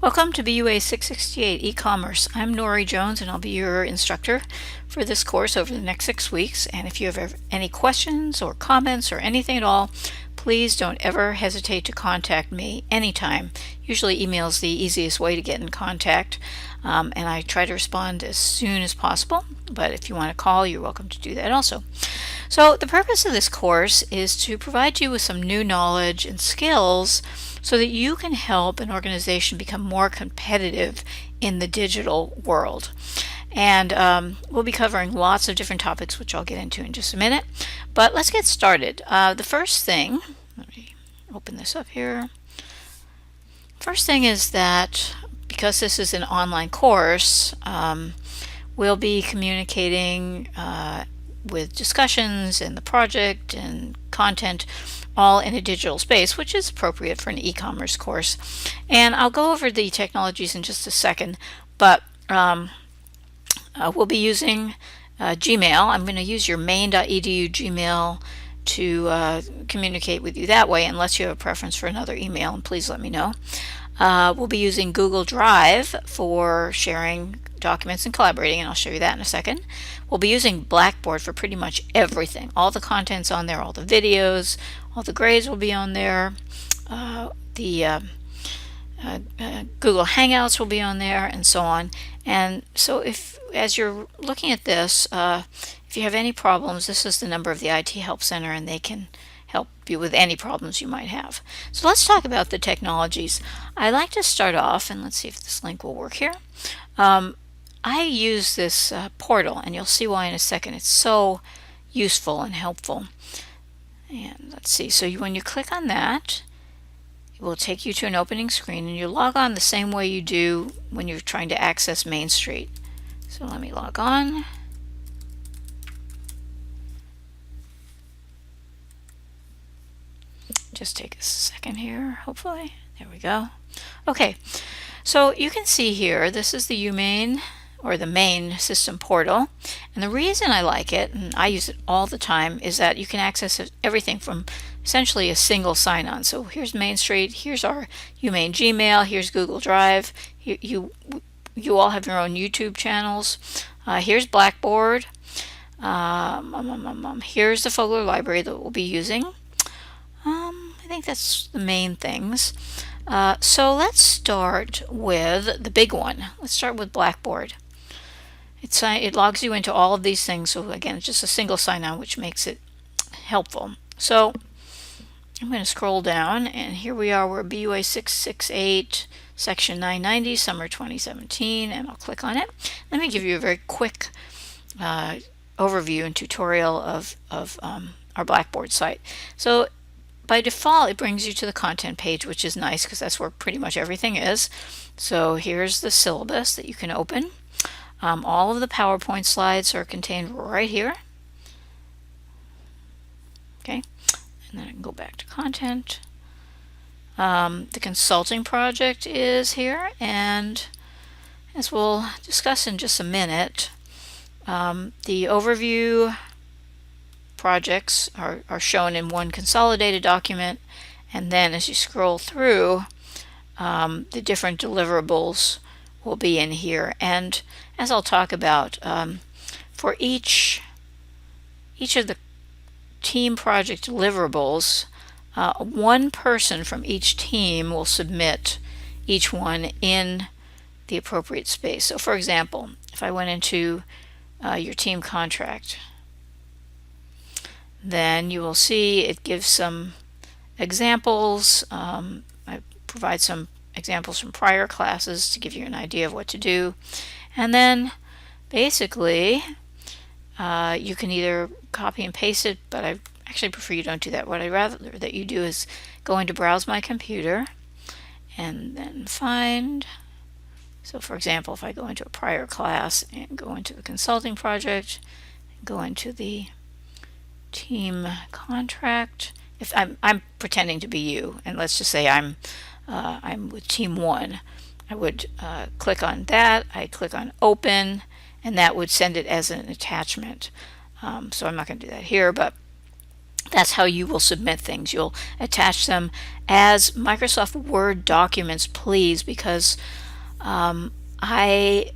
Welcome to BUA668 e-commerce. I'm Nori Jones and I'll be your instructor for this course over the next 6 weeks. And if you have any questions or comments or anything at all, please don't ever hesitate to contact me anytime. Usually email is the easiest way to get in contact, and I try to respond as soon as possible. But if you want to call, you're welcome to do that also. So the purpose of this course is to provide you with some new knowledge and skills so that you can help an organization become more competitive in the digital world. And we'll be covering lots of different topics, which I'll get into in just a minute. But let's get started. The first thing, let me open this up here. First thing is that because this is an online course, we'll be communicating with discussions and the project and content all in a digital space, which is appropriate for an e-commerce course. And I'll go over the technologies in just a second, but we'll be using Gmail. I'm going to use your main.edu Gmail to communicate with you that way, unless you have a preference for another email, and please let me know. We'll be using Google Drive for sharing documents and collaborating, and I'll show you that in a second. We'll be using Blackboard for pretty much everything. All the content's on there, all the videos, all the grades will be on there. Google Hangouts will be on there, and so on. And so as you're looking at this, if you have any problems, this is the number of the IT Help Center, and they can help you with any problems you might have. So let's talk about the technologies. I like to start off, and let's see if this link will work here. I use this portal, and you'll see why in a second. It's so useful and helpful. And let's see, so when you click on that, it will take you to an opening screen, and you log on the same way you do when you're trying to access Main Street. So let me log on. Just take a second here, hopefully. There we go. Okay, so you can see here, this is the UMain, or the main system portal. And the reason I like it, and I use it all the time, is that you can access everything from essentially a single sign-on. So here's Main Street, here's our UMain Gmail, here's Google Drive. You all have your own YouTube channels. Here's Blackboard. Here's the Fogler library that we'll be using. I think that's the main things. So let's start with the big one. Let's start with Blackboard. It logs you into all of these things. So again, it's just a single sign-on, which makes it helpful. So I'm going to scroll down, and here we are. We're BUA668, section 990, summer 2017, and I'll click on it. Let me give you a very quick overview and tutorial of our Blackboard site. So by default, it brings you to the content page, which is nice because that's where pretty much everything is. So here's the syllabus that you can open. All of the PowerPoint slides are contained right here. Okay, and then I can go back to content. The consulting project is here, and as we'll discuss in just a minute, the overview projects are shown in one consolidated document, and then as you scroll through, the different deliverables will be in here. And as I'll talk about, for each of the team project deliverables, one person from each team will submit each one in the appropriate space. So for example, if I went into your team contract, then you will see it gives some examples. I provide some examples from prior classes to give you an idea of what to do. And then basically you can either copy and paste it, but I actually prefer you don't do that. What I'd rather that you do is go into Browse My Computer and then find. So for example, if I go into a prior class and go into the consulting project, go into the team contract, if I'm pretending to be you, and let's just say I'm with team 1, I would click on that. I click on open, and that would send it as an attachment. So I'm not going to do that here, but That's how you will submit things. You'll attach them as Microsoft Word documents, please, because I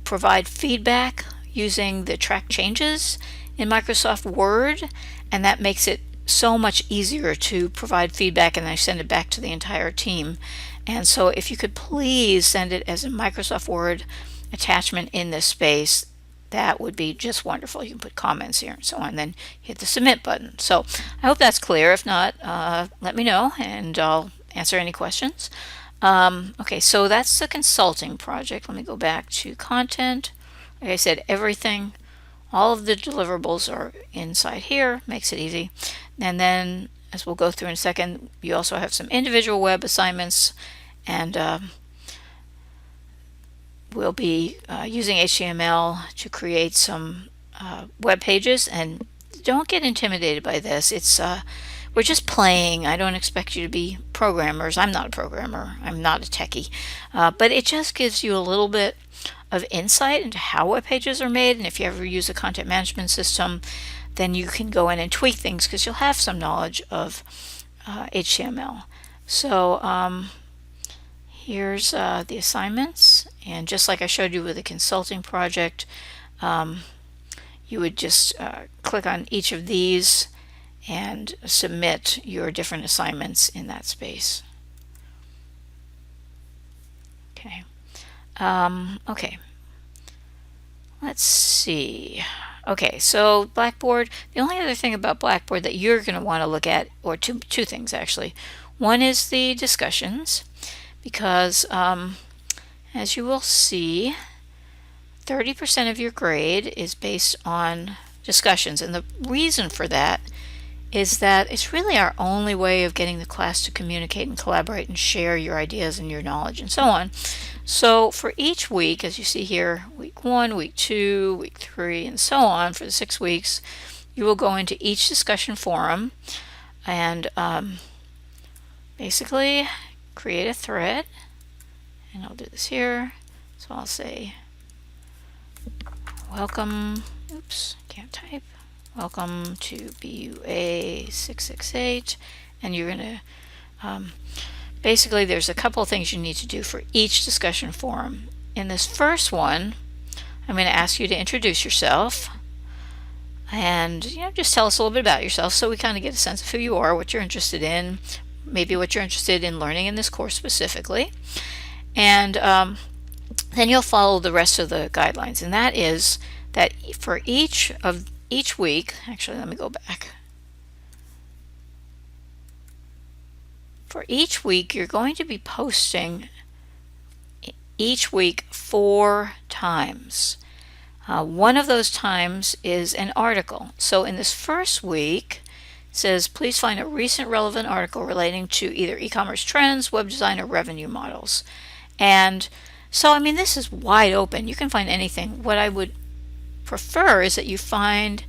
provide feedback using the track changes in Microsoft Word, and that makes it so much easier to provide feedback, and I send it back to the entire team. And so if you could please send it as a Microsoft Word attachment in this space, that would be just wonderful. You can put comments here and so on, and then hit the submit button. So I hope that's clear. If not, let me know and I'll answer any questions. Okay, so that's the consulting project. Let me go back to content. Like I said, everything, all of the deliverables are inside here, makes it easy. And then, as we'll go through in a second, you also have some individual web assignments, and we'll be using HTML to create some web pages. And don't get intimidated by this. It's we're just playing. I don't expect you to be programmers. I'm not a programmer. I'm not a techie. But it just gives you a little bit of insight into how web pages are made. And if you ever use a content management system, then you can go in and tweak things because you'll have some knowledge of HTML. So here's the assignments. And just like I showed you with the consulting project, you would just click on each of these and submit your different assignments in that space. Okay. Okay. Let's see. Okay, so Blackboard, the only other thing about Blackboard that you're going to want to look at, or two things actually. One is the discussions, because as you will see, 30% of your grade is based on discussions. And the reason for that is that it's really our only way of getting the class to communicate and collaborate and share your ideas and your knowledge and so on. So for each week, as you see here, week 1, week 2, week 3, and so on, for the 6 weeks, you will go into each discussion forum and basically create a thread. And I'll do this here. So I'll say, welcome, oops, can't type. Welcome to BUA668, and you're going to basically there's a couple of things you need to do for each discussion forum. In this first one, I'm going to ask you to introduce yourself and just tell us a little bit about yourself so we kind of get a sense of who you are, what you're interested in, maybe what you're interested in learning in this course specifically. And then you'll follow the rest of the guidelines, and that is that for each week, actually let me go back. For each week, you're going to be posting each week 4 times. One of those times is an article. So in this first week, it says, please find a recent relevant article relating to either e-commerce trends, web design, or revenue models. And so, I mean, this is wide open. You can find anything. What I would prefer is that you find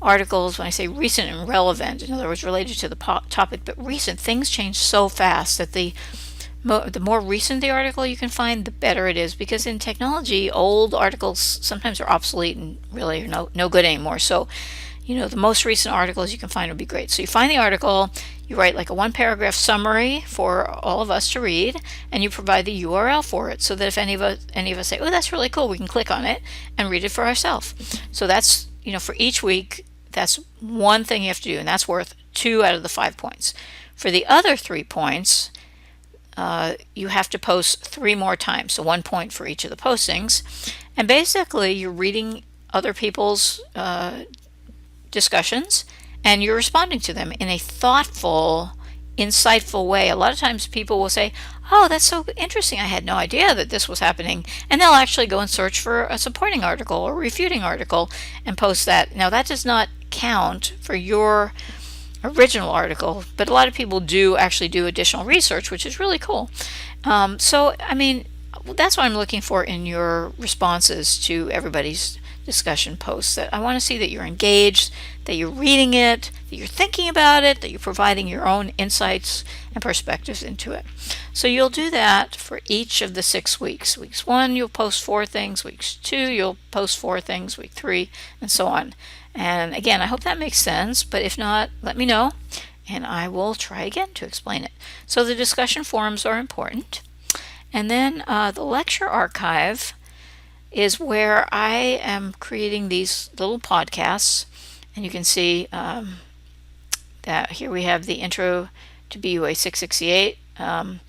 articles, when I say recent and relevant, in other words related to the topic, but recent. Things change so fast that the more recent the article you can find, the better it is, because in technology old articles sometimes are obsolete and really are no good anymore. So the most recent articles you can find would be great. So you find the article, you write like a 1-paragraph summary for all of us to read, and you provide the URL for it so that if any of us say, oh, that's really cool, we can click on it and read it for ourselves. So that's, for each week, that's one thing you have to do, and that's worth 2 out of the 5 points. For the other 3 points, you have to post 3 more times, so 1 point for each of the postings. And basically, you're reading other people's discussions, and you're responding to them in a thoughtful, insightful way. A lot of times people will say, oh, that's so interesting, I had no idea that this was happening, and they'll actually go and search for a supporting article or refuting article and post that. Now that does not count for your original article, but a lot of people do actually do additional research, which is really cool. So I mean, that's what I'm looking for in your responses to everybody's discussion posts. That I want to see that you're engaged, that you're reading it, that you're thinking about it, that you're providing your own insights and perspectives into it. So you'll do that for each of the 6 weeks. Weeks 1, you'll post 4 things. Weeks 2, you'll post 4 things. Week 3, and so on. And again, I hope that makes sense, but if not, let me know and I will try again to explain it. So the discussion forums are important. And then the lecture archive is where I am creating these little podcasts. And you can see that here we have the intro to BUA668. And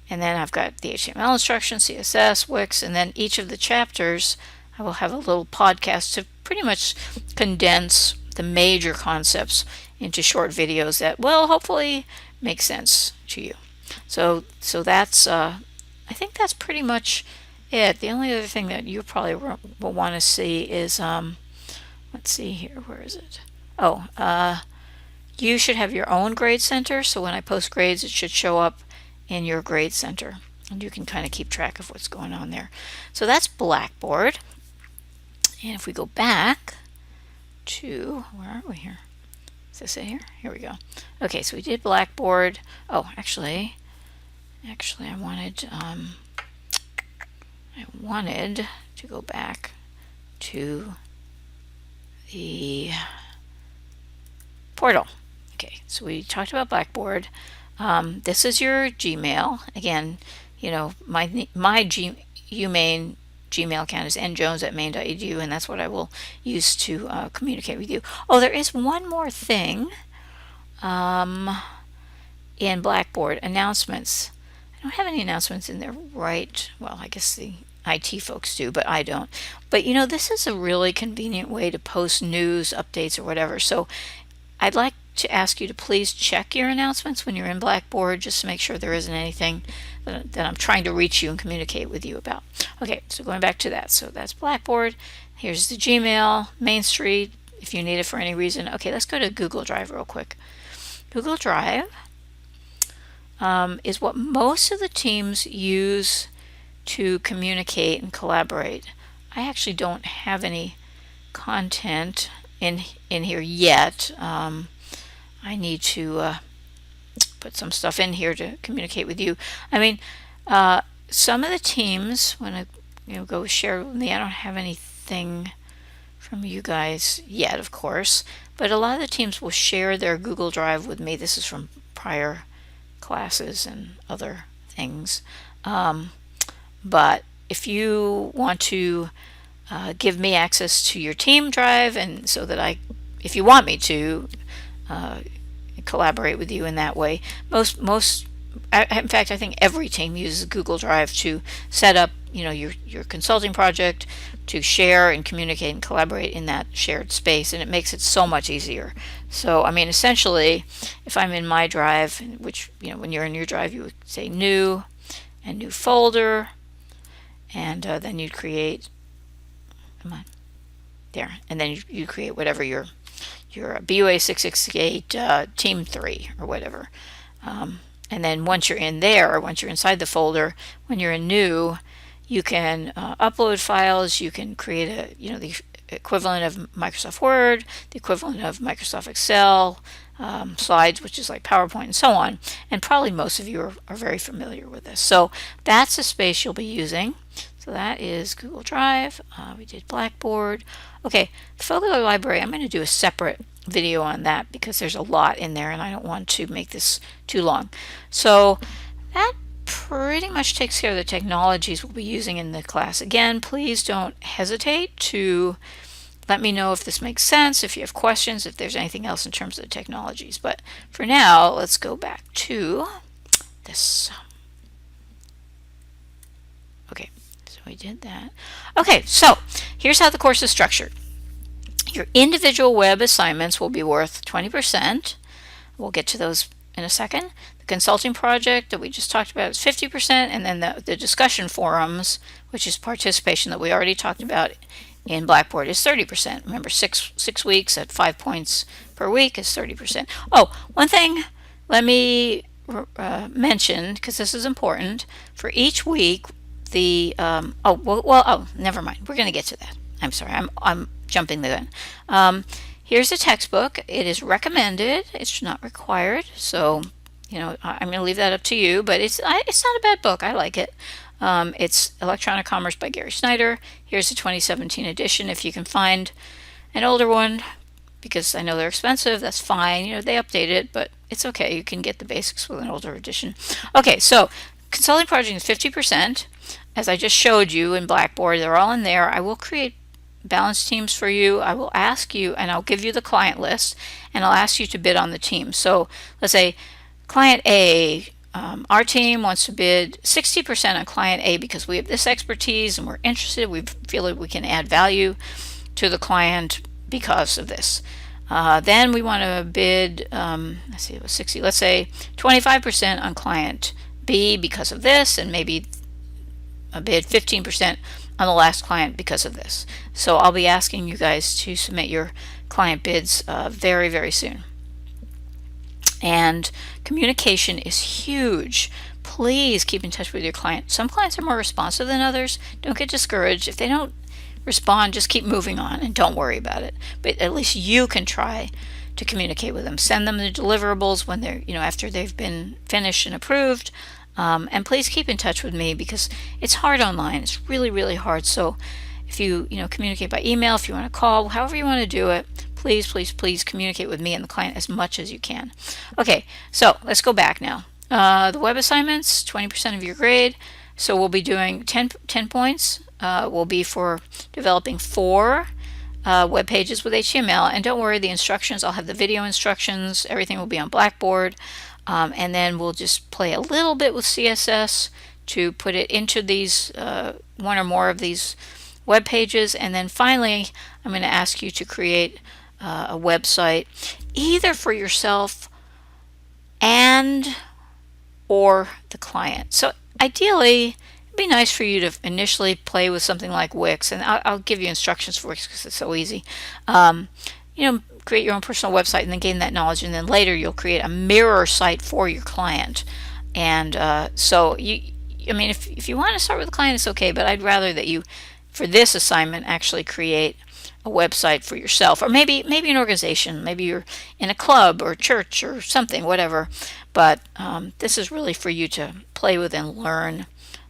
then I've got the HTML instructions, CSS, Wix, and then each of the chapters I will have a little podcast to pretty much condense the major concepts into short videos that will hopefully make sense to you. So that's I think that's pretty much it. The only other thing that you probably will want to see is let's see here, where is it? You should have your own grade center, so when I post grades it should show up in your grade center and you can kind of keep track of what's going on there. So that's Blackboard. And if we go back to, where are we here? Is this it here? Here we go. Okay, so we did Blackboard. Oh, actually I wanted to go back to the portal. Okay, so we talked about Blackboard. This is your Gmail. Again, you know, my UMain Gmail account is njones@maine.edu, and that's what I will use to communicate with you. Oh, there is one more thing in Blackboard, announcements. I don't have any announcements in there, right? Well, I guess the IT folks do, but I don't. But you know, this is a really convenient way to post news, updates, or whatever. So I'd like to ask you to please check your announcements when you're in Blackboard, just to make sure there isn't anything that I'm trying to reach you and communicate with you about. Okay, so going back to that. So that's Blackboard. Here's the Gmail, Main Street, if you need it for any reason. Okay, let's go to Google Drive real quick. Google Drive is what most of the teams use to communicate and collaborate. I actually don't have any content in here yet. I need to put some stuff in here to communicate with you. I mean, some of the teams, when I go share with me, I don't have anything from you guys yet, of course, but a lot of the teams will share their Google Drive with me. This is from prior classes and other things. But if you want to give me access to your team drive, and so that if you want me to collaborate with you in that way, in fact, I think every team uses Google Drive to set up, your consulting project, to share and communicate and collaborate in that shared space, and it makes it so much easier. So, I mean, essentially, if I'm in my drive, which, when you're in your drive, you would say new and new folder, and then you'd create, come on, there, and then you create whatever your BUA668 Team 3 or whatever. And then once you're in there, or once you're inside the folder, when you're in new, you can upload files, you can create the equivalent of Microsoft Word, the equivalent of Microsoft Excel, slides, which is like PowerPoint, and so on. And probably most of you are very familiar with this. So that's the space you'll be using. So that is Google Drive. We did Blackboard. Okay, the Folio Library, I'm going to do a separate video on that because there's a lot in there and I don't want to make this too long. So that pretty much takes care of the technologies we'll be using in the class. Again, please don't hesitate to let me know if this makes sense, if you have questions, if there's anything else in terms of the technologies. But for now, let's go back to this. Okay, so we did that. Okay, so here's how the course is structured. Your individual web assignments will be worth 20%. We'll get to those in a second. The consulting project that we just talked about is 50%, and then the discussion forums, which is participation that we already talked about in Blackboard, is 30%. Remember, six weeks at 5 points per week is 30%. Oh, one thing let me mention, because this is important, for each week, never mind. We're going to get to that. I'm sorry, I'm jumping the gun. Here's the textbook. It is recommended. It's not required. So, I'm going to leave that up to you. But it's not a bad book. I like it. It's Electronic Commerce by Gary Snyder. Here's the 2017 edition. If you can find an older one, because I know they're expensive, that's fine. They update it, but it's okay. You can get the basics with an older edition. Okay, so consulting project is 50%. As I just showed you in Blackboard, they're all in there. I will create balanced teams for you. I will ask you, and I'll give you the client list, and I'll ask you to bid on the team. So let's say client A, our team wants to bid 60% on client A because we have this expertise and we're interested. We feel like we can add value to the client because of this. Then we want to bid, let's see, it was 60. Let's say 25% on client B because of this, and maybe a bid 15% on the last client because of this. So I'll be asking you guys to submit your client bids very, very soon. And communication is huge. Please keep in touch with your client. Some clients are more responsive than others. Don't get discouraged. If they don't respond, just keep moving on and don't worry about it. But at least you can try to communicate with them. Send them the deliverables when they're, after they've been finished and approved. And please keep in touch with me because it's hard online. It's really, really hard. So if you, communicate by email, if you want to call, however you want to do it, please, please, please communicate with me and the client as much as you can. Okay, so let's go back now. The web assignments, 20% of your grade. So we'll be doing 10 points. Will be for developing 4 web pages with HTML. And don't worry, the instructions, I'll have the video instructions. Everything will be on Blackboard. And then we'll just play a little bit with CSS to put it into these one or more of these web pages. And then finally, I'm going to ask you to create a website either for yourself and or the client. So ideally, it'd be nice for you to initially play with something like Wix, and I'll give you instructions for Wix because it's so easy. Create your own personal website and then gain that knowledge, and then later you'll create a mirror site for your client. And so if you want to start with a client, it's okay, but I'd rather that you, for this assignment, actually create a website for yourself, or maybe an organization. Maybe you're in a club or church or something, whatever. But this is really for you to play with and learn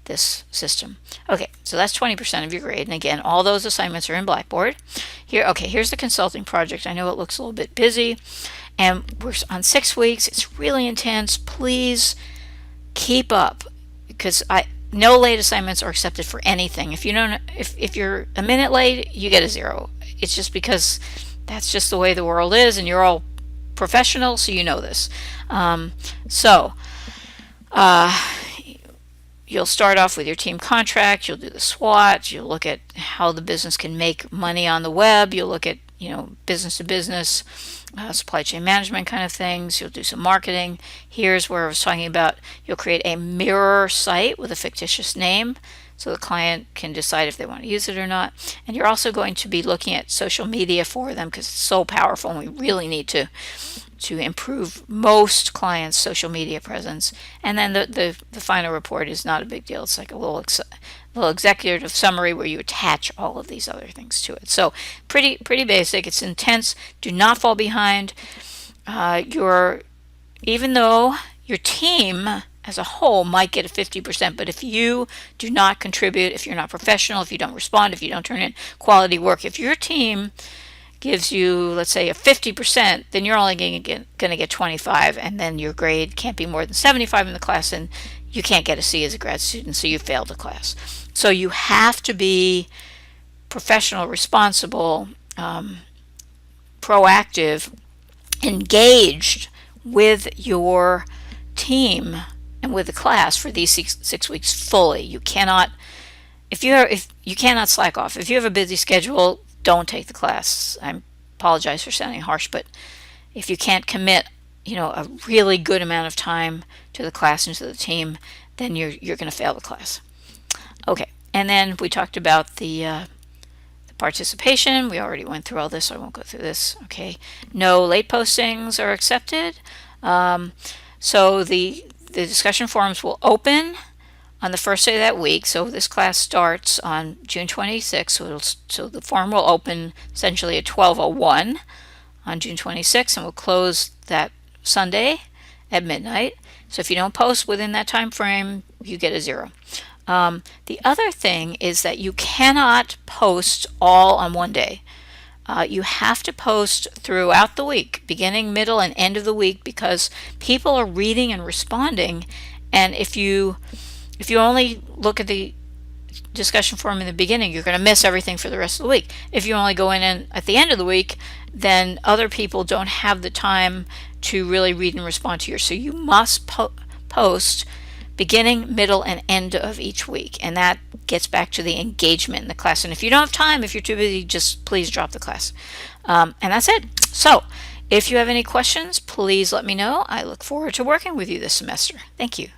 this system. Okay, so that's 20% of your grade. And again, all those assignments are in Blackboard. Here's the consulting project. I know it looks a little bit busy, and we're on 6 weeks. It's really intense. Please keep up, because no late assignments are accepted for anything. If you're a minute late, you get a 0. It's just because that's just the way the world is, and you're all professional, so you know this. You'll start off with your team contract, you'll do the SWOT, you'll look at how the business can make money on the web, you'll look at business to business, supply chain management kind of things, you'll do some marketing. Here's where I was talking about you'll create a mirror site with a fictitious name so the client can decide if they want to use it or not. And you're also going to be looking at social media for them because it's so powerful and we really need to improve most clients' social media presence. And then the final report is not a big deal. It's like a little executive summary where you attach all of these other things to it. So pretty basic. It's intense. Do not fall behind. Even though your team as a whole might get a 50%, but if you do not contribute, if you're not professional, if you don't respond, if you don't turn in quality work, if your team gives you, let's say, a 50%, then you're only going to get 25, and then your grade can't be more than 75 in the class, and you can't get a C as a grad student, so you failed the class. So you have to be professional, responsible, proactive, engaged with your team and with the class for these 6 weeks fully. You cannot slack off. If you have a busy schedule, don't take the class. I apologize for sounding harsh, but if you can't commit, a really good amount of time to the class and to the team, then you're going to fail the class. Okay, and then we talked about the participation. We already went through all this, so I won't go through this. Okay, no late postings are accepted. So the discussion forums will open on the first day of that week. So this class starts on June 26th. So the form will open essentially at 12:01 on June 26th and will close that Sunday at midnight. So if you don't post within that time frame, you get a 0. The other thing is that you cannot post all on one day. You have to post throughout the week, beginning, middle, and end of the week, because people are reading and responding. And if you only look at the discussion forum in the beginning, you're going to miss everything for the rest of the week. If you only go in and at the end of the week, then other people don't have the time to really read and respond to yours. So you must post beginning, middle, and end of each week. And that gets back to the engagement in the class. And if you don't have time, if you're too busy, just please drop the class. And that's it. So if you have any questions, please let me know. I look forward to working with you this semester. Thank you.